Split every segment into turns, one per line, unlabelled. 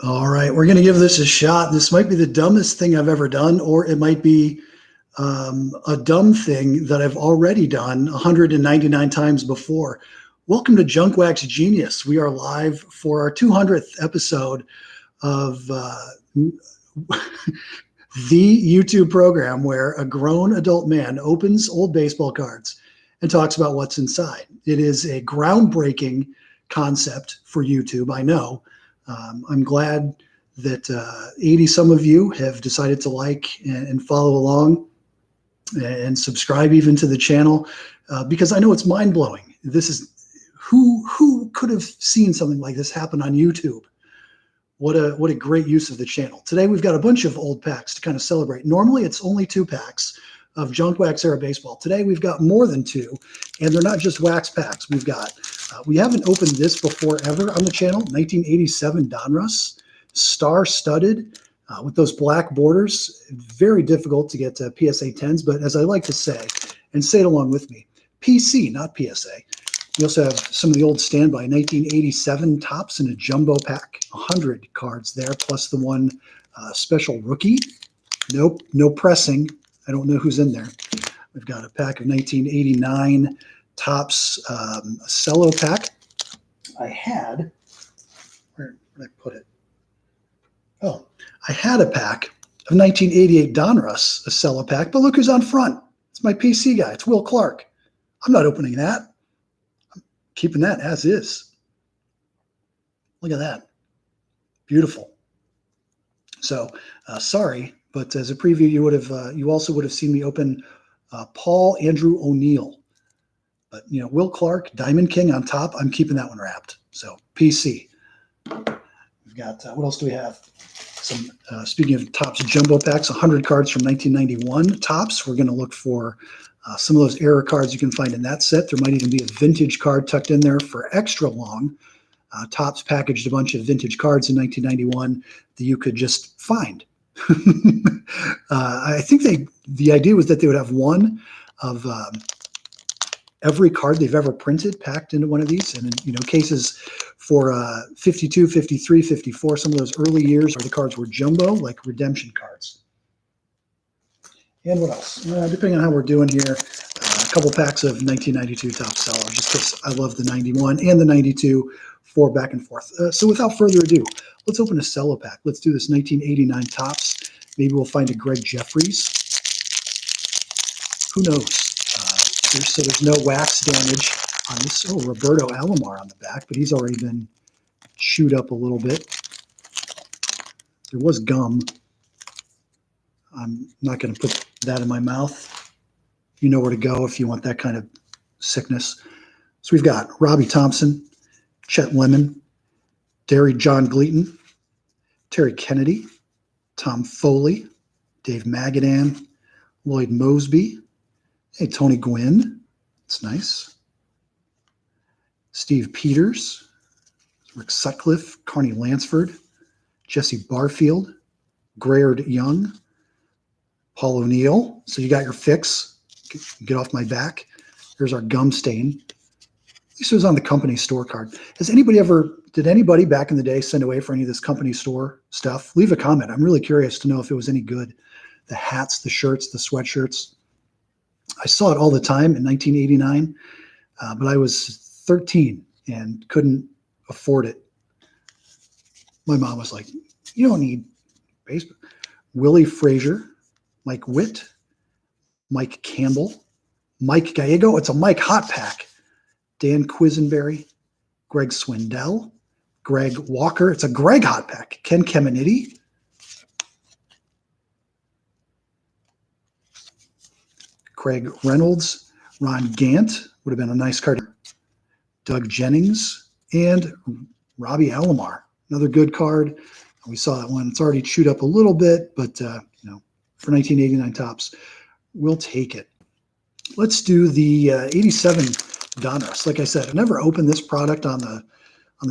All right, we're going to give this a shot. This might be the dumbest thing I've ever done, or it might be a dumb thing that I've already done 199 times before. Welcome to Junk Wax Genius. We are live for our 200th episode of the YouTube program where a grown adult man opens old baseball cards and talks about what's inside. It is a groundbreaking concept for YouTube, I know. I'm glad that 80 some of you have decided to like and follow along and subscribe even to the channel because I know it's mind-blowing. This is who could have seen something like this happen on YouTube? What a great use of the channel. Today we've got a bunch of old packs to kind of celebrate. Normally it's only 2 packs of Junk Wax era baseball. Today we've got more than 2, and they're not just wax packs. We've got we haven't opened this before ever on the channel. 1987 Donruss, star-studded with those black borders. Very difficult to get to PSA 10s, but as I like to say, and say it along with me, PC, not PSA. We also have some of the old standby 1987 tops in a jumbo pack, 100 cards there, plus the one special rookie. Nope, no pressing. I don't know who's in there. We've got a pack of 1989 tops, a cello pack. I had, where did I put it? Oh, I had a pack of 1988 Donruss, a cello pack, but look who's on front. It's my PC guy. It's Will Clark. I'm not opening that. I'm keeping that as is. Look at that. Beautiful. So, sorry, but as a preview, you also would have seen me open Paul Andrew O'Neill. But, you know, Will Clark, Diamond King on top. I'm keeping that one wrapped. So, PC. We've got, what else do we have? Some, speaking of tops jumbo packs, 100 cards from 1991 tops. We're going to look for some of those error cards you can find in that set. There might even be a vintage card tucked in there for extra long. Tops packaged a bunch of vintage cards in 1991 that you could just find. I think the idea was that they would have one of every card they've ever printed packed into one of these, and in cases for 52, 53, 54, some of those early years where the cards were jumbo, like redemption cards. And what else? Depending on how we're doing here, a couple packs of 1992 top cello, just because I love the 91 and the 92 for back and forth. So without further ado, let's open a cello pack. Let's do this 1989 tops. Maybe we'll find a Greg Jeffries. Who knows? So there's no wax damage on this. Oh, Roberto Alomar on the back, but he's already been chewed up a little bit. There was gum. I'm not going to put that in my mouth. You know where to go if you want that kind of sickness. So we've got Robbie Thompson, Chet Lemon, Derry John Gleaton, Terry Kennedy, Tom Foley, Dave Magadan, Lloyd Mosby, hey, Tony Gwynn, that's nice. Steve Peters, Rick Sutcliffe, Carney Lansford, Jesse Barfield, Grayard Young, Paul O'Neill. So you got your fix. Get off my back. Here's our gum stain. This was on the company store card. Did anybody back in the day send away for any of this company store stuff? Leave a comment. I'm really curious to know if it was any good. The hats, the shirts, the sweatshirts. I saw it all the time in 1989, but I was 13 and couldn't afford it. My mom was like, you don't need baseball. Willie Frazier, Mike Witt, Mike Campbell, Mike Gallego. It's a Mike Hot Pack. Dan Quisenberry, Greg Swindell, Greg Walker. It's a Greg Hot Pack. Ken Caminiti. Craig Reynolds, Ron Gant would have been a nice card. Doug Jennings and Robbie Alomar, another good card. We saw that one. It's already chewed up a little bit, but for 1989 tops, we'll take it. Let's do the 87 Donruss. Like I said, I've never opened this product on the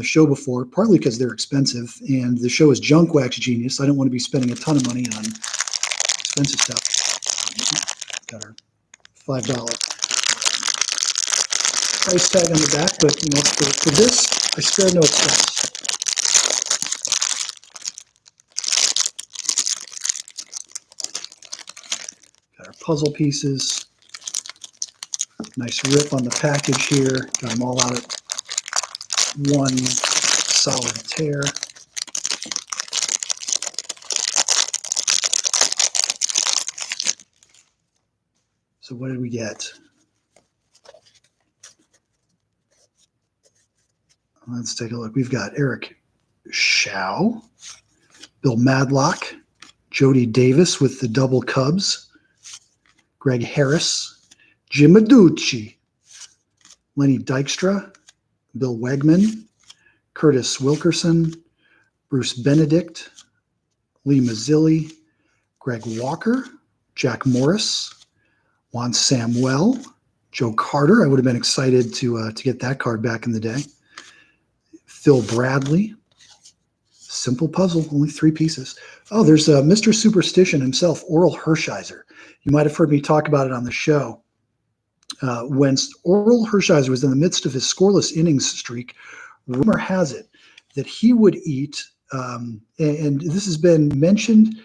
show before, partly because they're expensive, and the show is Junk Wax Genius. I don't want to be spending a ton of money on expensive stuff. Got our $5 price tag on the back, but for this, I spare no expense. puzzle pieces. Nice rip on the package here. Got them all out at one solid tear. So what did we get? Let's take a look. We've got Eric Shao, Bill Madlock, Jody Davis with the double Cubs, Greg Harris, Jim Aducci, Lenny Dykstra, Bill Wegman, Curtis Wilkerson, Bruce Benedict, Lee Mazzilli, Greg Walker, Jack Morris, Juan Samuel, Joe Carter. I would have been excited to get that card back in the day. Phil Bradley. Simple puzzle, only 3 pieces. Oh, there's Mr. Superstition himself, Oral Hershiser. You might have heard me talk about it on the show. When Oral Hershiser was in the midst of his scoreless innings streak, rumor has it that he would eat, and this has been mentioned,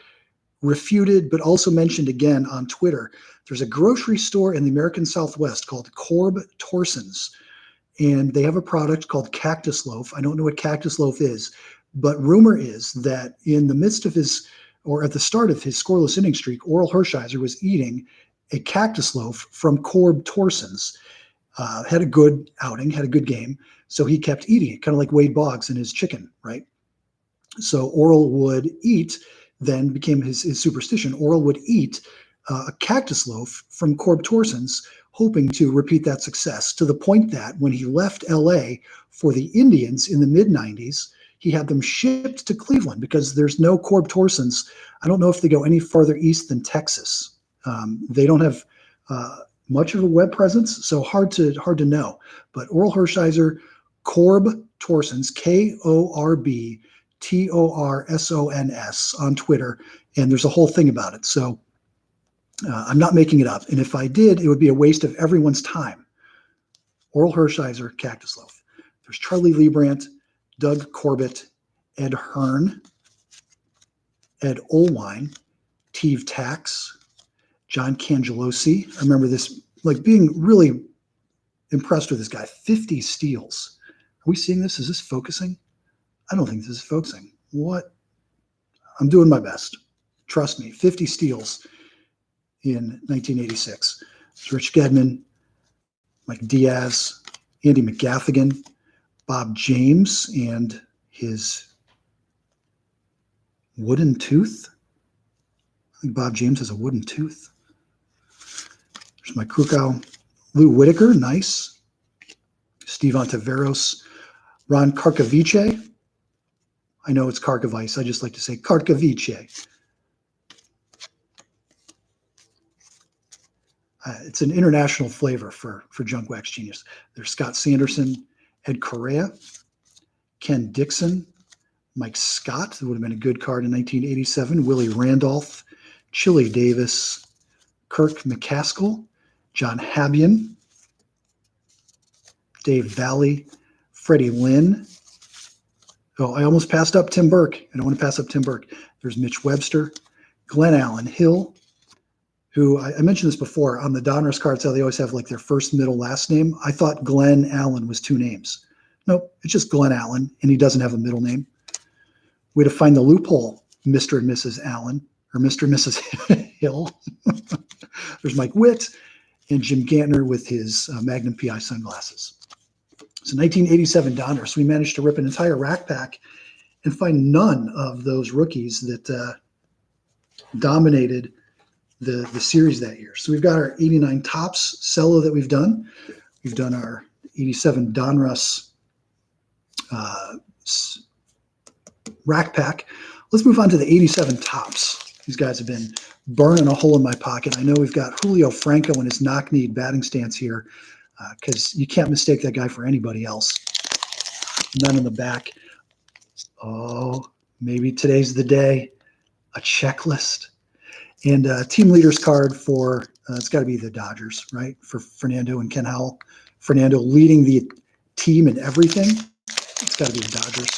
refuted, but also mentioned again on Twitter. There's a grocery store in the American Southwest called Corb Torson's, and they have a product called Cactus Loaf. I don't know what Cactus Loaf is, but rumor is that in the midst of his, or at the start of his scoreless inning streak, Oral Hershiser was eating a Cactus Loaf from Corb Torson's. Had a good outing, had a good game, so he kept eating it, kind of like Wade Boggs and his chicken, right? So Oral would eat, then became his superstition. Oral would eat a Cactus Loaf from Corb Torson's, hoping to repeat that success, to the point that when he left LA for the Indians in the mid-90s, he had them shipped to Cleveland because there's no Corb Torson's. I don't know if they go any farther east than Texas. They don't have much of a web presence, so hard to know. But Oral Hershiser, Corb Torson's, KORBTORSONS on Twitter, and there's a whole thing about it. So I'm not making it up. And if I did, it would be a waste of everyone's time. Oral Hershiser, Cactus Loaf. There's Charlie Liebrandt, Doug Corbett, Ed Hearn, Ed Olwine, Teve Tax, John Cangelosi. I remember this, like, being really impressed with this guy. 50 steals. Are we seeing this? Is this focusing? I don't think this is focusing. What? I'm doing my best. Trust me. 50 steals in 1986. It's Rich Gedman, Mike Diaz, Andy McGaffigan, Bob James, and his wooden tooth. I think Bob James has a wooden tooth. There's Mike Krukow, Lou Whitaker, nice. Steve Ontiveros, Ron Karkovice. I know it's Karkovice. I just like to say Karkovice. It's an international flavor for Junk Wax Genius. There's Scott Sanderson, Ed Correa, Ken Dixon, Mike Scott, that would have been a good card in 1987, Willie Randolph, Chili Davis, Kirk McCaskill, John Habian, Dave Valley, Freddie Lynn. Oh, I almost passed up Tim Burke. I don't want to pass up Tim Burke. There's Mitch Webster, Glenn Allen Hill, who I mentioned this before on the Donruss cards, how they always have like their first, middle, last name. I thought Glenn Allen was 2 names. Nope, it's just Glenn Allen, and he doesn't have a middle name. Way to find the loophole, Mr. and Mrs. Allen, or Mr. and Mrs. Hill. There's Mike Witt and Jim Gantner with his Magnum PI sunglasses. So 1987 Donruss, we managed to rip an entire rack pack and find none of those rookies that dominated the series that year. So we've got our 89 Topps cello that we've done. We've done our 87 Donruss rack pack. Let's move on to the 87 Topps. These guys have been burning a hole in my pocket. I know we've got Julio Franco in his knock-kneed batting stance here because you can't mistake that guy for anybody else. None in the back. Oh, maybe today's the day. A checklist. And a team leaders card for, it's got to be the Dodgers, right? For Fernando and Ken Howell. Fernando leading the team in everything. It's got to be the Dodgers.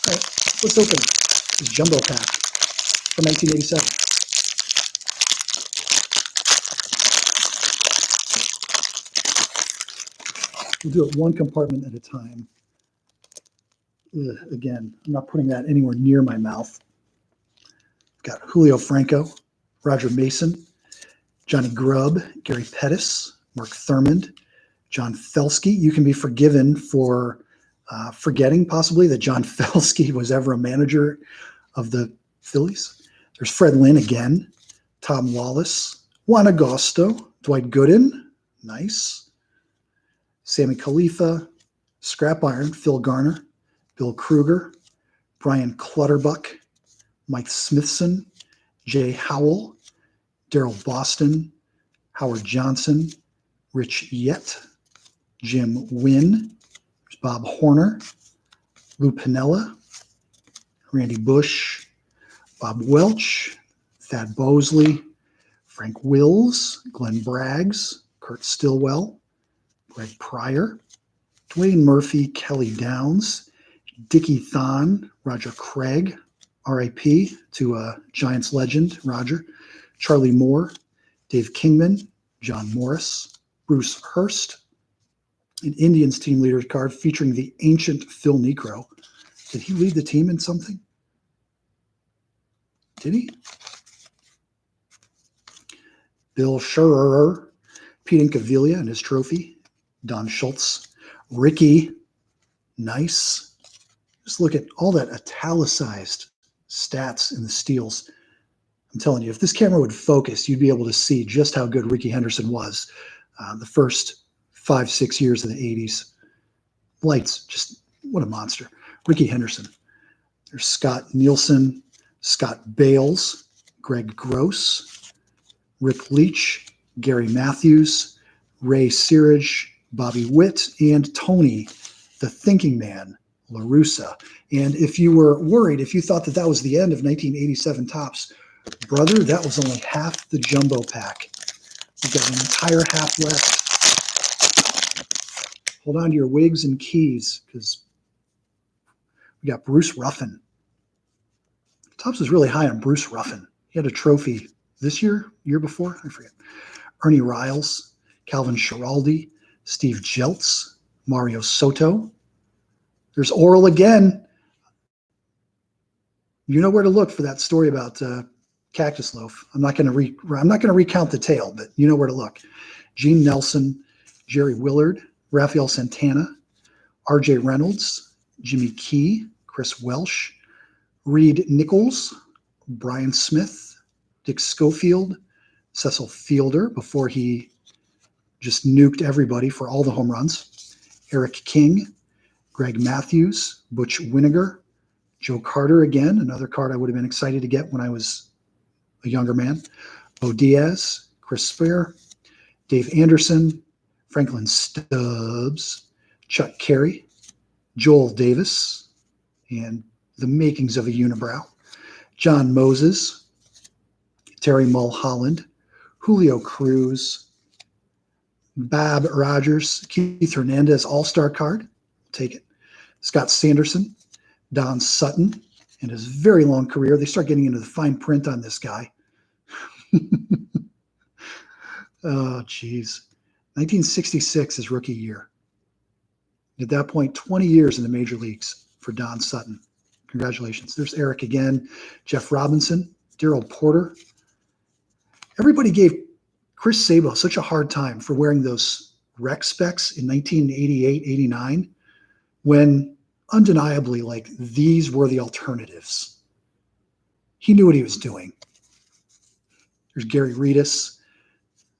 All right, let's open this jumbo pack from 1987. We'll do it one compartment at a time. Ugh, again, I'm not putting that anywhere near my mouth. Got Julio Franco, Roger Mason, Johnny Grubb, Gary Pettis, Mark Thurmond, John Felsky. You can be forgiven for forgetting possibly that John Felsky was ever a manager of the Phillies. There's Fred Lynn again, Tom Wallace, Juan Agosto, Dwight Gooden, nice, Sammy Khalifa, Scrap Iron, Phil Garner, Bill Kruger, Brian Clutterbuck, Mike Smithson, Jay Howell, Daryl Boston, Howard Johnson, Rich Yett, Jim Wynn, Bob Horner, Lou Piniella, Randy Bush, Bob Welch, Thad Bosley, Frank Wills, Glenn Braggs, Kurt Stillwell, Greg Pryor, Dwayne Murphy, Kelly Downs, Dickie Thon, Roger Craig, R.I.P. to Giants legend, Roger, Charlie Moore, Dave Kingman, John Morris, Bruce Hurst, an Indians team leader card featuring the ancient Phil Niekro. Did he lead the team in something? Did he? Bill Scherer, Pete Incaviglia and his trophy, Don Schultz, Ricky, nice. Just look at all that italicized stats in the steals. I'm telling you, if this camera would focus, you'd be able to see just how good Ricky Henderson was the first 5-6 years of the 80s. Lights, just what a monster. Ricky Henderson. There's Scott Nielsen, Scott Bales, Greg Gross, Rick Leach, Gary Matthews, Ray Searage, Bobby Witt, and Tony, the thinking man, La Russa. And if you were worried, if you thought that that was the end of 1987 Topps, brother, that was only half the jumbo pack. We've got an entire half left. Hold on to your wigs and keys, because we got Bruce Ruffin. Topps was really high on Bruce Ruffin. He had a trophy this year, year before, I forget. Ernie Riles, Calvin Schiraldi, Steve Jeltz, Mario Soto. There's Oral again. You know where to look for that story about Cactus Loaf. I'm not going to recount the tale, but you know where to look. Gene Nelson, Jerry Willard, Rafael Santana, R.J. Reynolds, Jimmy Key, Chris Welsh, Reed Nichols, Brian Smith, Dick Schofield, Cecil Fielder before he just nuked everybody for all the home runs, Eric King, Greg Matthews, Butch Winnegar, Joe Carter again, another card I would have been excited to get when I was a younger man, Bo Diaz, Chris Spear, Dave Anderson, Franklin Stubbs, Chuck Carey, Joel Davis, and the makings of a unibrow, John Moses, Terry Mulholland, Julio Cruz, Bob Rogers, Keith Hernandez All-Star card, take it, Scott Sanderson, Don Sutton, and his very long career. They start getting into the fine print on this guy. Oh, geez. 1966 is rookie year. At that point, 20 years in the major leagues for Don Sutton. Congratulations. There's Eric again, Jeff Robinson, Darrell Porter. Everybody gave Chris Sabo such a hard time for wearing those rec specs in 1988, 89, when undeniably, like, these were the alternatives. He knew what he was doing. There's Gary Reedus.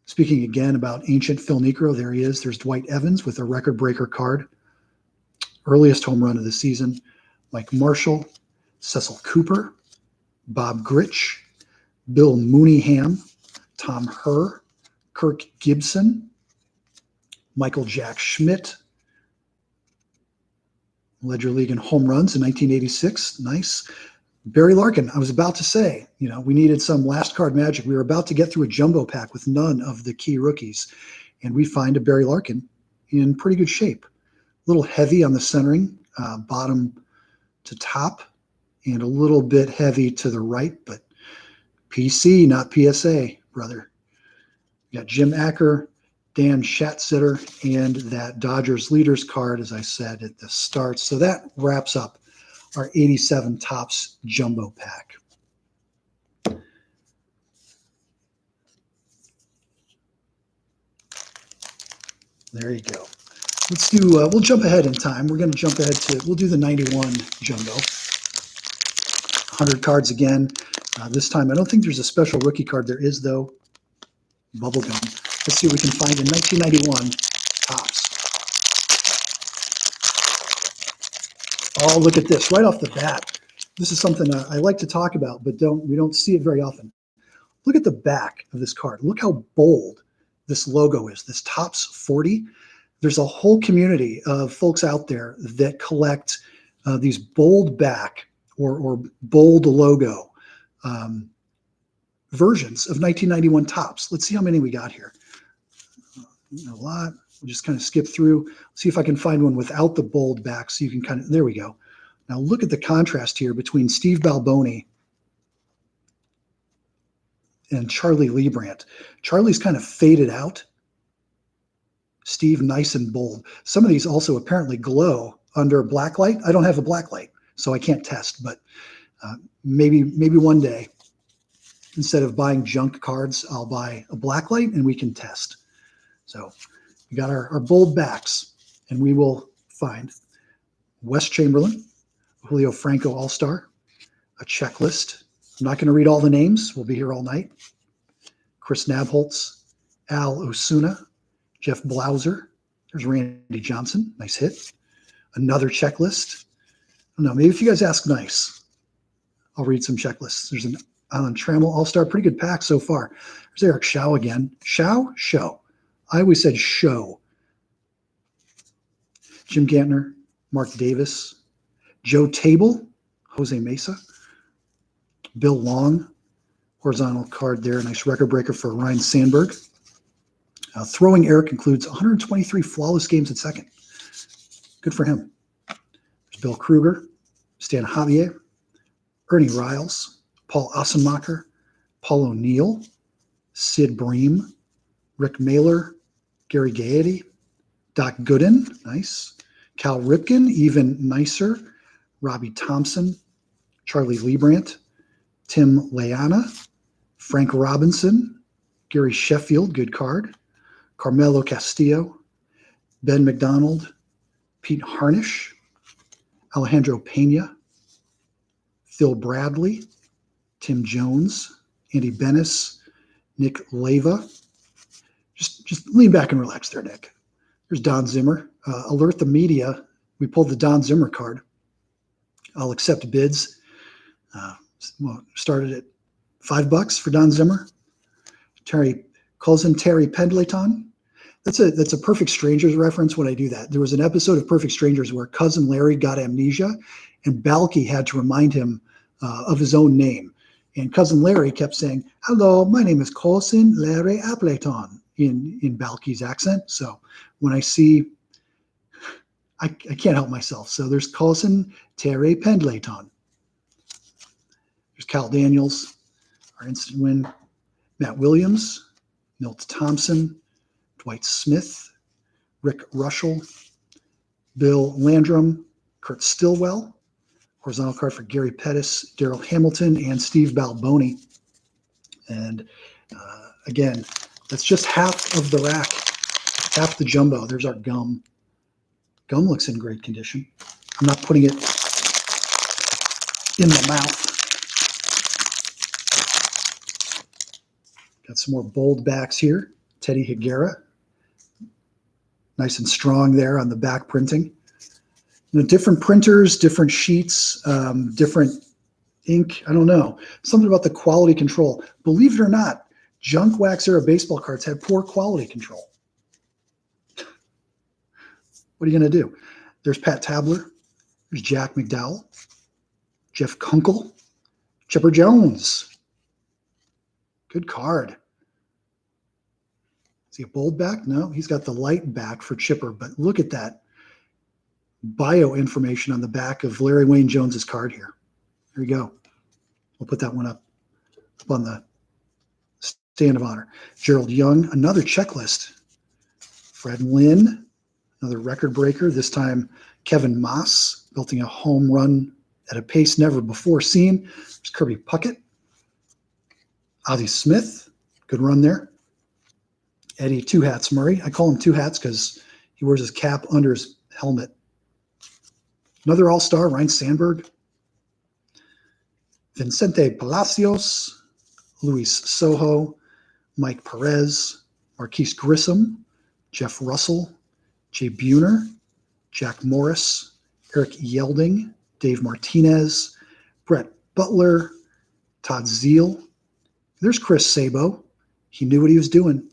Speaking again about ancient Phil Niekro, there he is. There's Dwight Evans with a record breaker card. Earliest home run of the season. Mike Marshall, Cecil Cooper, Bob Gritch, Bill Mooneyham, Tom Herr, Kirk Gibson, Michael Jack Schmidt, led your league in home runs in 1986. Nice. Barry Larkin, I was about to say, we needed some last card magic. We were about to get through a jumbo pack with none of the key rookies, and we find a Barry Larkin in pretty good shape. A little heavy on the centering, bottom to top, and a little bit heavy to the right, but PC, not PSA, brother. We got Jim Acker, Dan Schatzsitter, and that Dodgers leaders card, as I said at the start. So that wraps up our 87 Topps Jumbo Pack. There you go. Let's do, we'll jump ahead in time. We're going to jump ahead to, we'll do the 91 Jumbo. 100 cards again. This time, I don't think there's a special rookie card. There is, though. Bubblegum. Let's see what we can find in 1991 Topps. Oh, look at this right off the bat. This is something I like to talk about, but we don't see it very often. Look at the back of this card. Look how bold this logo is, this Topps 40. There's a whole community of folks out there that collect these bold back or bold logo versions of 1991 Topps. Let's see how many we got here. A lot. We'll just kind of skip through, see if I can find one without the bold back so you can kind of, there we go. Now look at the contrast here between Steve Balboni and Charlie Liebrandt. Charlie's kind of faded out. Steve, nice and bold. Some of these also apparently glow under black light. I don't have a black light, so I can't test, but maybe one day, instead of buying junk cards, I'll buy a black light and we can test. So we got our bold backs, and we will find Wes Chamberlain, Julio Franco All-Star, a checklist. I'm not going to read all the names. We'll be here all night. Chris Nabholz, Al Osuna, Jeff Blauser. There's Randy Johnson. Nice hit. Another checklist. I don't know. Maybe if you guys ask nice, I'll read some checklists. There's an Alan Trammell All-Star. Pretty good pack so far. There's Eric Shaw again. Show. I always said show. Jim Gantner, Mark Davis, Joe Table, Jose Mesa, Bill Long, horizontal card there. Nice record breaker for Ryan Sandberg. Throwing Eric includes 123 flawless games at second. Good for him. There's Bill Kruger, Stan Javier, Ernie Riles, Paul Ossenmacher, Paul O'Neill, Sid Bream, Rick Mailer, Gary Gaiety, Doc Gooden, nice. Cal Ripken, even nicer. Robbie Thompson, Charlie Liebrandt, Tim Leana, Frank Robinson, Gary Sheffield, good card. Carmelo Castillo, Ben McDonald, Pete Harnish, Alejandro Pena, Phil Bradley, Tim Jones, Andy Bennis, Nick Leva. Just lean back and relax there, Nick. There's Don Zimmer. Alert the media. We pulled the Don Zimmer card. I'll accept bids. Started at $5 for Don Zimmer. Terry Pendleton. That's a Perfect Strangers reference when I do that. There was an episode of Perfect Strangers where Cousin Larry got amnesia, and Balky had to remind him of his own name. And Cousin Larry kept saying, "Hello, my name is Cousin Larry Appleton," in Balky's accent. So when I see, I can't help myself. So there's Cousin Terry Pendleton. There's Cal Daniels, our instant win. Matt Williams, Milt Thompson, Dwight Smith, Rick Rushell, Bill Landrum, Kurt Stillwell, horizontal card for Gary Pettis, Daryl Hamilton, and Steve Balboni. And again, that's just half of the rack, half the jumbo. There's our gum. Gum looks in great condition. I'm not putting it in the mouth. Got some more bold backs here. Teddy Higuera. Nice and strong there on the back printing. Different printers, different sheets, different ink. I don't know. Something about the quality control. Believe it or not, junk wax era baseball cards have poor quality control. What are you going to do? There's Pat Tabler. There's Jack McDowell. Jeff Kunkel. Chipper Jones. Good card. Is he a bold back? No, he's got the light back for Chipper, but look at that bio information on the back of Larry Wayne Jones's card here. There you go. We'll put that one up on the stand of honor. Gerald Young, another checklist. Fred Lynn, another record breaker, this time Kevin Moss, belting a home run at a pace never before seen. There's Kirby Puckett. Ozzie Smith, good run there. Eddie Two Hats Murray. I call him Two Hats because he wears his cap under his helmet. Another all-star, Ryan Sandberg. Vicente Palacios, Luis Sojo, Mike Perez, Marquise Grissom, Jeff Russell, Jay Buhner, Jack Morris, Eric Yelding, Dave Martinez, Brett Butler, Todd Zeal. There's Chris Sabo. He knew what he was doing.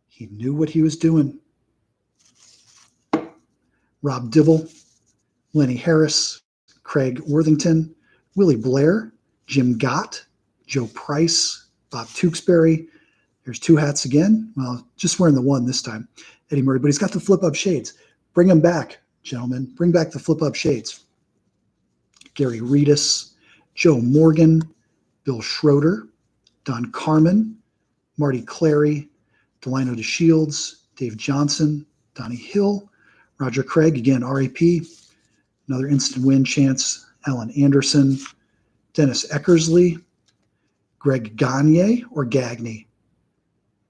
He knew what he was doing. Rob Dibble, Lenny Harris, Craig Worthington, Willie Blair, Jim Gott, Joe Price, Bob Tewksbury. There's Two Hats again. Well, just wearing the one this time. Eddie Murray, but he's got the flip-up shades. Bring them back, gentlemen. Bring back the flip-up shades. Gary Reedus, Joe Morgan, Bill Schroeder, Don Carmen, Marty Clary, Delino DeShields, Dave Johnson, Donnie Hill, Roger Craig, again, RAP, another instant win chance, Alan Anderson, Dennis Eckersley, Greg Gagne or Gagne.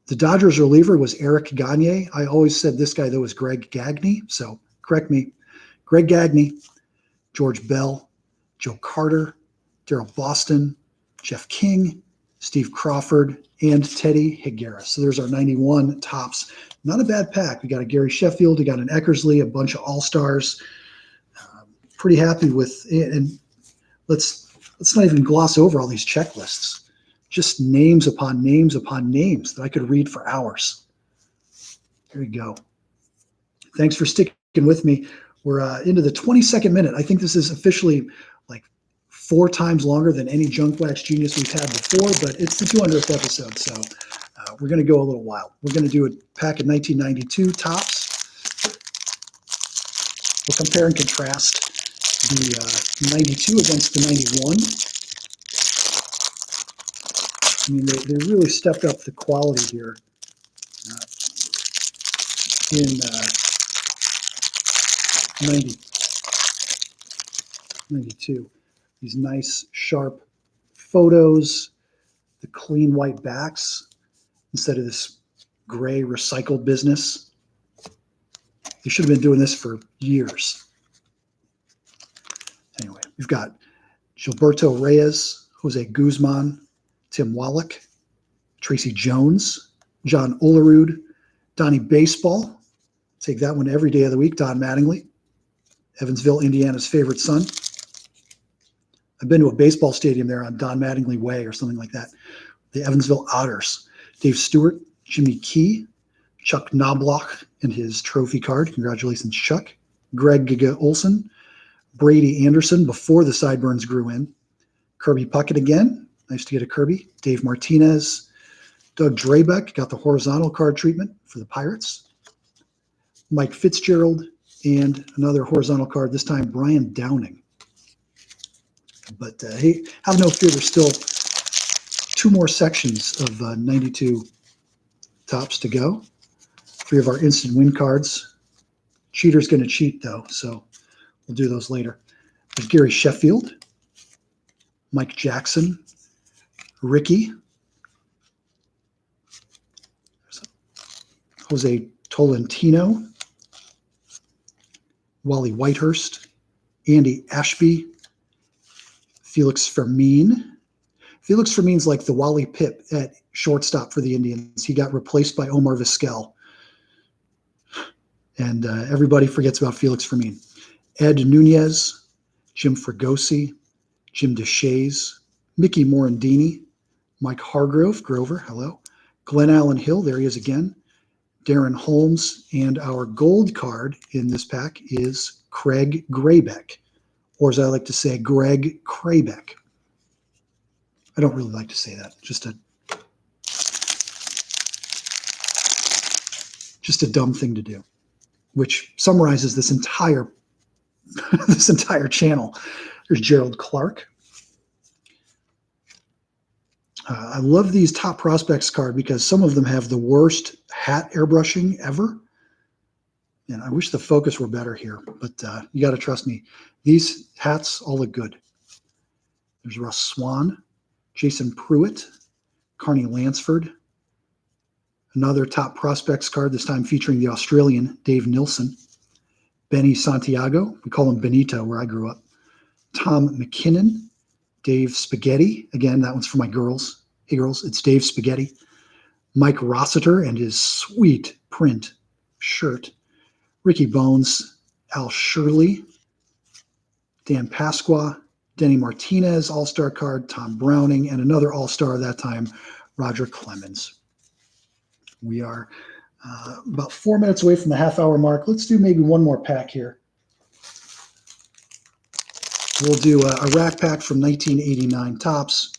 The Dodgers reliever was Eric Gagne. I always said this guy, though, was Greg Gagne, so correct me. Greg Gagne, George Bell, Joe Carter, Darrell Boston, Jeff King, Steve Crawford, and Teddy Higuera. So there's our 91 tops. Not a bad pack. We got a Gary Sheffield, we got an Eckersley, a bunch of all-stars. Pretty happy with it. And let's not even gloss over all these checklists. Just names upon names upon names that I could read for hours. There you go. Thanks for sticking with me. We're into the 22nd minute. I think this is officially like 4 times longer than any Junk Wax Genius we've had before, but it's the 200th episode, so we're going to go a little while. We're going to do a pack of 1992 tops. We'll compare and contrast the 92 against the 91. I mean, they really stepped up the quality here in 92. These nice, sharp photos, the clean white backs instead of this gray recycled business. They should have been doing this for years. Anyway, we've got Gilberto Reyes, Jose Guzman, Tim Wallach, Tracy Jones, John Olerud, Donnie Baseball. Take that one every day of the week, Don Mattingly, Evansville, Indiana's favorite son. I've been to a baseball stadium there on Don Mattingly Way or something like that. The Evansville Otters. Dave Stewart, Jimmy Key, Chuck Knobloch and his trophy card. Congratulations, Chuck. Greg Giga Olson, Brady Anderson before the sideburns grew in. Kirby Puckett again. Nice to get a Kirby. Dave Martinez. Doug Drabeck got the horizontal card treatment for the Pirates. Mike Fitzgerald and another horizontal card, this time Brian Downing. But hey, have no fear, there's still 2 more sections of 92 tops to go. 3 of our instant win cards. Cheater's going to cheat, though, so we'll do those later. There's Gary Sheffield, Mike Jackson, Ricky, Jose Tolentino, Wally Whitehurst, Andy Ashby, Felix Fermin. Felix Fermin's like the Wally Pipp at shortstop for the Indians. He got replaced by Omar Vizquel. And everybody forgets about Felix Fermin. Ed Nunez, Jim Fregosi, Jim DeShays, Mickey Morandini, Mike Hargrove, Grover, hello. Glenn Allen Hill, there he is again. Darren Holmes, and our gold card in this pack is Craig Graybeck, or as I like to say, Greg Craybeck. I don't really like to say that, just a dumb thing to do, which summarizes this entire this entire channel. There's Gerald Clark. I love these top prospects card because some of them have the worst hat airbrushing ever. And I wish the focus were better here, but you got to trust me. These hats all look good. There's Russ Swan, Jason Pruitt, Carney Lansford, another top prospects card, this time featuring the Australian Dave Nilsson, Benny Santiago, we call him Benito where I grew up, Tom McKinnon, Dave Spaghetti, again, that one's for my girls. Hey girls, it's Dave Spaghetti, Mike Rossiter and his sweet print shirt, Ricky Bones, Al Shirley, Dan Pasqua, Denny Martinez, all-star card, Tom Browning, and another all-star that time, Roger Clemens. We are about 4 minutes away from the half-hour mark. Let's do maybe one more pack here. We'll do a rack pack from 1989 Topps,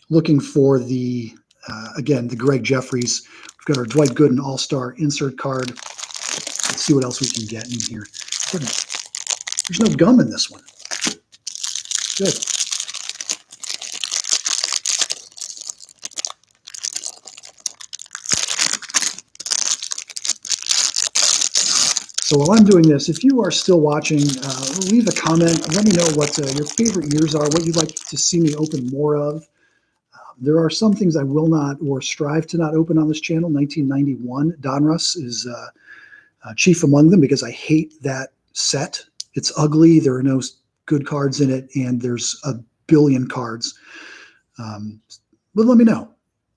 looking for the, again, the Greg Jeffries. We've got our Dwight Gooden all-star insert card. Let's see what else we can get in here. There's no gum in this one. Good. So while I'm doing this, if you are still watching, leave a comment. Let me know what your favorite years are, what you'd like to see me open more of. There are some things I will not or strive to not open on this channel. 1991 Donruss is chief among them because I hate that set. It's ugly. There are no good cards in it, and there's a billion cards. But let me know.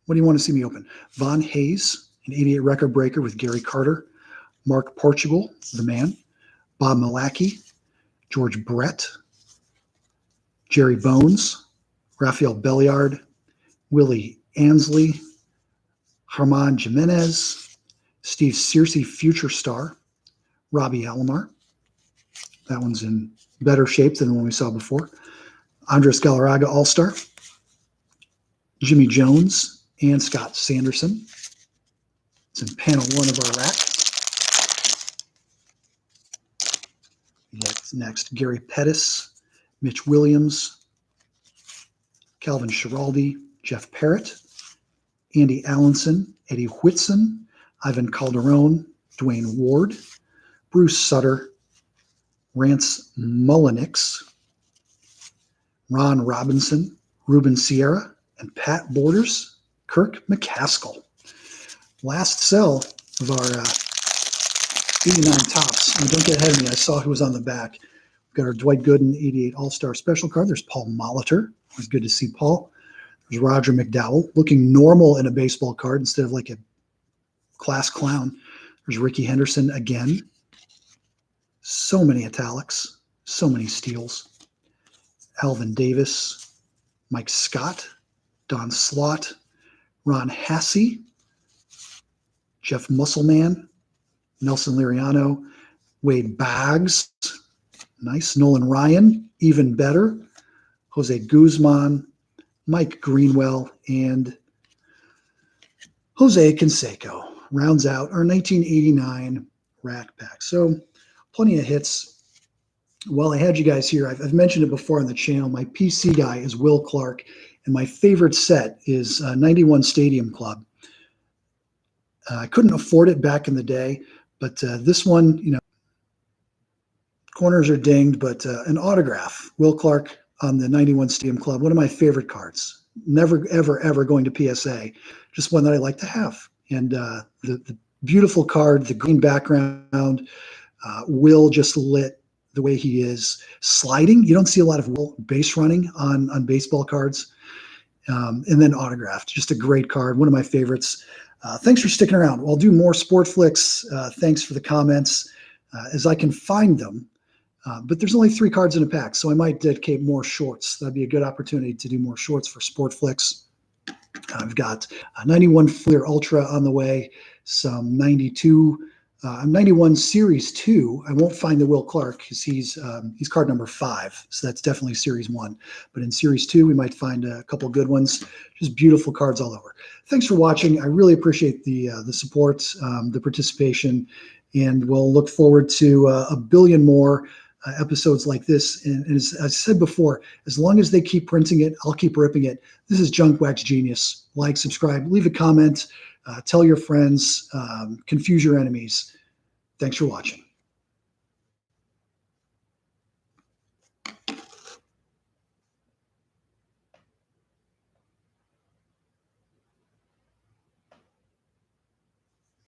What do you want to see me open? Von Hayes, an 88 record breaker with Gary Carter. Mark Portugal, the man. Bob Malachy. George Brett. Jerry Bones. Rafael Belliard. Willie Ansley. Herman Jimenez. Steve Searcy, future star. Robbie Alomar. That one's in better shape than the one we saw before. Andres Galarraga, all-star. Jimmy Jones and Scott Sanderson. It's in panel 1 of our rack. Next, Gary Pettis, Mitch Williams, Calvin Schiraldi, Jeff Parrott, Andy Allenson, Eddie Whitson, Ivan Calderon, Dwayne Ward, Bruce Sutter, Rance Mullenix, Ron Robinson, Ruben Sierra, and Pat Borders, Kirk McCaskill. Last sell of our 89 Topps. And don't get ahead of me. I saw who was on the back. We've got our Dwight Gooden 88 All-Star Special card. There's Paul Molitor. Always good to see Paul. There's Roger McDowell, looking normal in a baseball card instead of like a class clown. There's Ricky Henderson again. So many italics, so many steals. Alvin Davis, Mike Scott, Don Slott, Ron Hasse, Jeff Musselman, Nelson Liriano, Wade Baggs, nice. Nolan Ryan, even better. Jose Guzman, Mike Greenwell, and Jose Canseco rounds out our 1989 rack pack. So plenty of hits. While I had you guys here, I've mentioned it before on the channel. My PC guy is Will Clark, and my favorite set is 91 Stadium Club. I couldn't afford it back in the day, but this one, you know, corners are dinged, but an autograph, Will Clark on the 91 Stadium Club, one of my favorite cards. Never, ever, ever going to PSA, just one that I like to have. And the beautiful card, the green background, Will just lit the way he is. Sliding, you don't see a lot of Will base running on baseball cards. And then autographed, just a great card, one of my favorites. Thanks for sticking around. I'll do more Sport Flicks. Thanks for the comments as I can find them. But there's only 3 cards in a pack, so I might dedicate more shorts. That'd be a good opportunity to do more shorts for Sport Flicks. I've got 91 Fleer Ultra on the way, some 92, 91 Series 2. I won't find the Will Clark because he's card number 5, so that's definitely Series 1. But in Series 2, we might find a couple good ones. Just beautiful cards all over. Thanks for watching. I really appreciate the support, the participation, and we'll look forward to a billion more episodes like this. And as I said before, as long as they keep printing it, I'll keep ripping it. This is Junk Wax Genius. Like, subscribe, leave a comment, tell your friends, confuse your enemies. Thanks for watching.